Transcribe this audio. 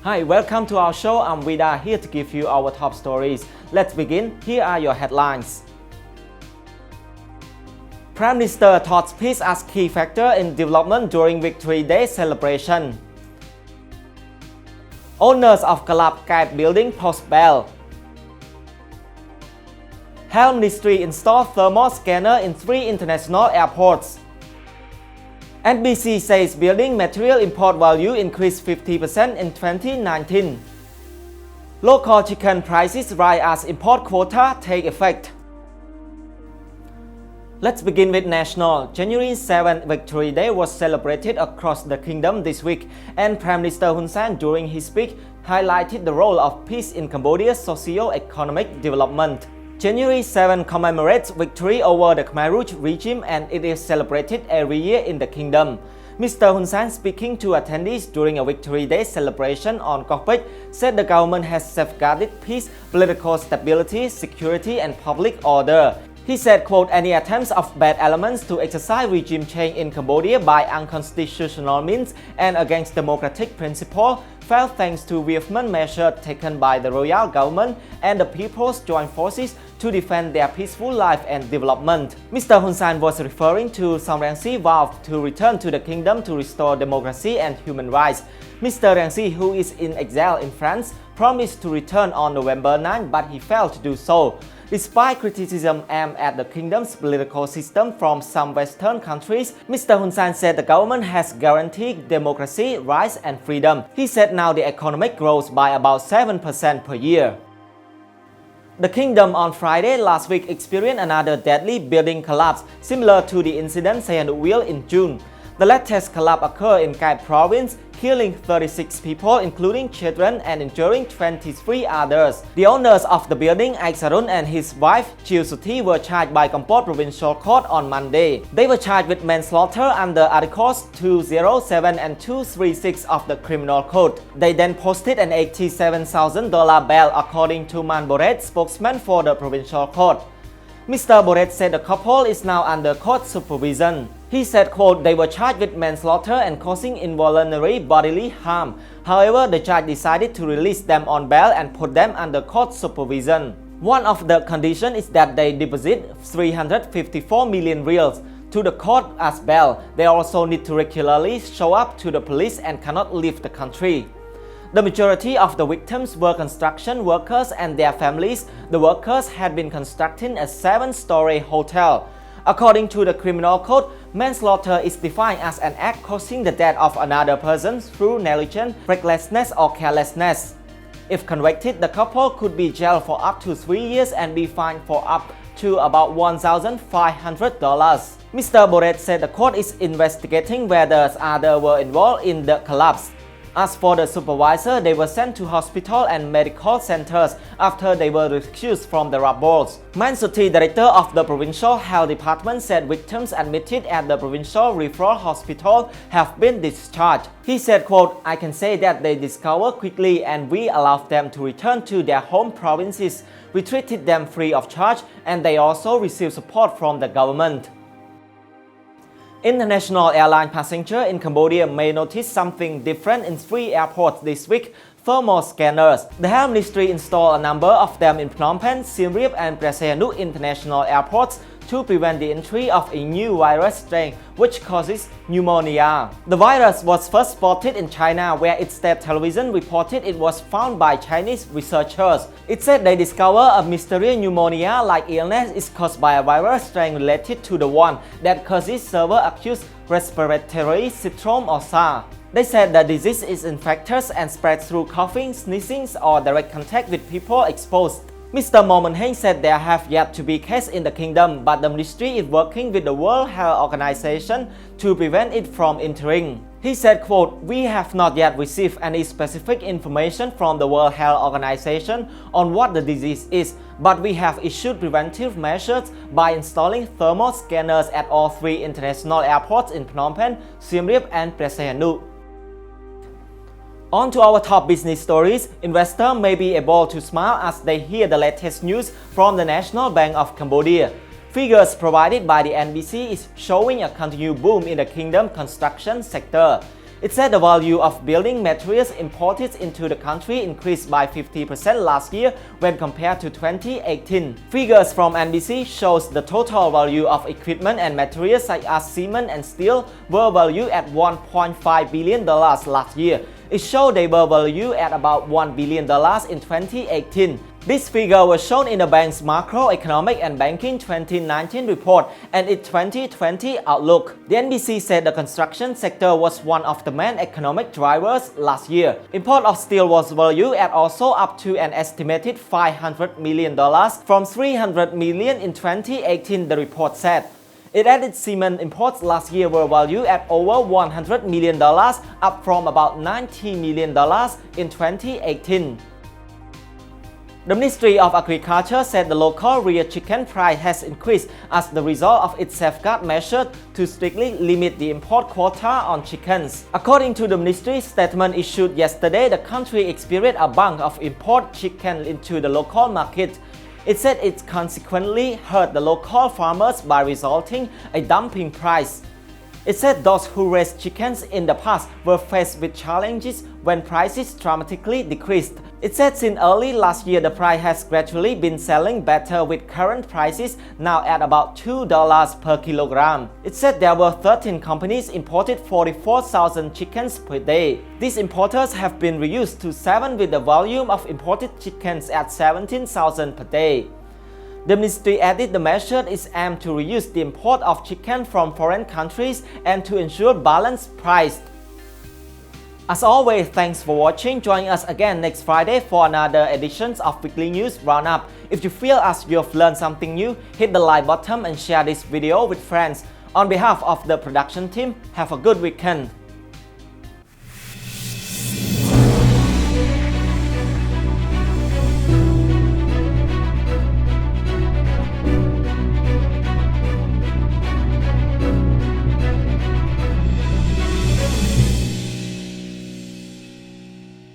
Hi, welcome to our show. I'm Vida here to give you our top stories. Let's begin. Here are your headlines. Prime Minister touts peace as key factor in development during Victory Day celebration. Owners of collapsed Skype building post bail. Health Ministry installed thermal scanner in 3 international airports. NBC says building material import value increased 50% in 2019. Local chicken prices rise as import quota take effect. Let's begin with national. January 7 Victory Day was celebrated across the kingdom this week, and Prime Minister Hun Sen during his speech highlighted the role of peace in Cambodia's socio-economic development. January 7 commemorates victory over the Khmer regime and it is celebrated every year in the kingdom. Mr. Hun Sen, speaking to attendees during a Victory Day celebration on Kokpech, said the government has safeguarded peace, political stability, security and public order. He said, quote, any attempts of bad elements to exercise regime change in Cambodia by unconstitutional means and against democratic principle failed thanks to vehement measures taken by the royal government and the people's joint forces to defend their peaceful life and development. Mr. Hun Sen was referring to Sam Raisy's vow to return to the kingdom to restore democracy and human rights. Mr. Raisy, who is in exile in France, promised to return on November 9, but he failed to do so. Despite criticism aimed at the kingdom's political system from some Western countries, Mr. Hun Sen said the government has guaranteed democracy, rights and freedom. He said now the economic grows by about 7% per year. The kingdom on Friday last week experienced another deadly building collapse similar to the incident Sihanouk in June. The latest collapse occurred in Khai province, killing 36 people including children and injuring 23 others. The owners of the building, Aksarun and his wife Chil Suthi, were charged by Kampot Provincial Court on Monday. They were charged with manslaughter under Articles 207 and 236 of the Criminal Code. They then posted an $87,000 bail according to Man Boret, spokesman for the Provincial Court. Mr. Boret said the couple is now under court supervision. He said, quote, they were charged with manslaughter and causing involuntary bodily harm. However, the judge decided to release them on bail and put them under court supervision. One of the conditions is that they deposit 354 million reals to the court as bail. They also need to regularly show up to the police and cannot leave the country. The majority of the victims were construction workers and their families. The workers had been constructing a 7-story hotel. According to the Criminal Code, manslaughter is defined as an act causing the death of another person through negligence, recklessness or carelessness. If convicted, the couple could be jailed for up to 3 years and be fined for up to about $1,500. Mr. Boret said the court is investigating whether others were involved in the collapse. As for the supervisor, they were sent to hospital and medical centers after they were rescued from the rubble. Man Suthi, director of the Provincial Health Department, said victims admitted at the Provincial Referral Hospital have been discharged. He said, quote, I can say that they discovered quickly and we allowed them to return to their home provinces. We treated them free of charge and they also received support from the government. International airline passengers in Cambodia may notice something different in 3 airports this week: thermal scanners. The Health Ministry installed a number of them in Phnom Penh, Siem Reap and preah international airports to prevent the entry of a new virus strain which causes pneumonia. The virus was first spotted in China, where its state television reported it was found by Chinese researchers. It said they discovered a mysterious pneumonia-like illness is caused by a virus strain related to the one that causes severe acute respiratory syndrome or SARS. They said the disease is infectious and spreads through coughing, sneezing or direct contact with people exposed. Mr. Momen Heng said there have yet to be cases in the kingdom, but the ministry is working with the World Health Organization to prevent it from entering. He said, quote, we have not yet received any specific information from the World Health Organization on what the disease is, but we have issued preventive measures by installing thermal scanners at all 3 international airports in Phnom Penh, Siem Reap and preah. On to our top business stories. Investors may be able to smile as they hear the latest news from the National Bank of Cambodia. Figures provided by the NBC is showing a continued boom in the kingdom construction sector. It said the value of building materials imported into the country increased by 50% last year when compared to 2018. Figures from NBC shows the total value of equipment and materials such as cement and steel were valued at $1.5 billion last year. It showed they were valued at about $1 billion in 2018. This figure was shown in the bank's Macroeconomic and Banking 2019 report and its 2020 outlook. The NBC said the construction sector was one of the main economic drivers last year. Import of steel was valued at also up to an estimated $500 million from $300 million in 2018, the report said. It added cement imports last year were valued at over $100 million, up from about $90 million in 2018. The Ministry of Agriculture said the local rear chicken price has increased as the result of its safeguard measure to strictly limit the import quota on chickens. According to the ministry's statement issued yesterday, the country experienced a bunch of import chicken into the local market. It said it consequently hurt the local farmers by resulting a dumping price. It said those who raised chickens in the past were faced with challenges when prices dramatically decreased. It said since early last year the price has gradually been selling better with current prices now at about $2 per kilogram. It said there were 13 companies imported 44,000 chickens per day. These importers have been reduced to 7 with the volume of imported chickens at 17,000 per day. The ministry added the measure is aimed to reduce the import of chicken from foreign countries and to ensure balanced price. As always, thanks for watching. Join us again next Friday for another edition of Weekly News Roundup. If you feel as you have learned something new, hit the like button and share this video with friends. On behalf of the production team, have a good weekend.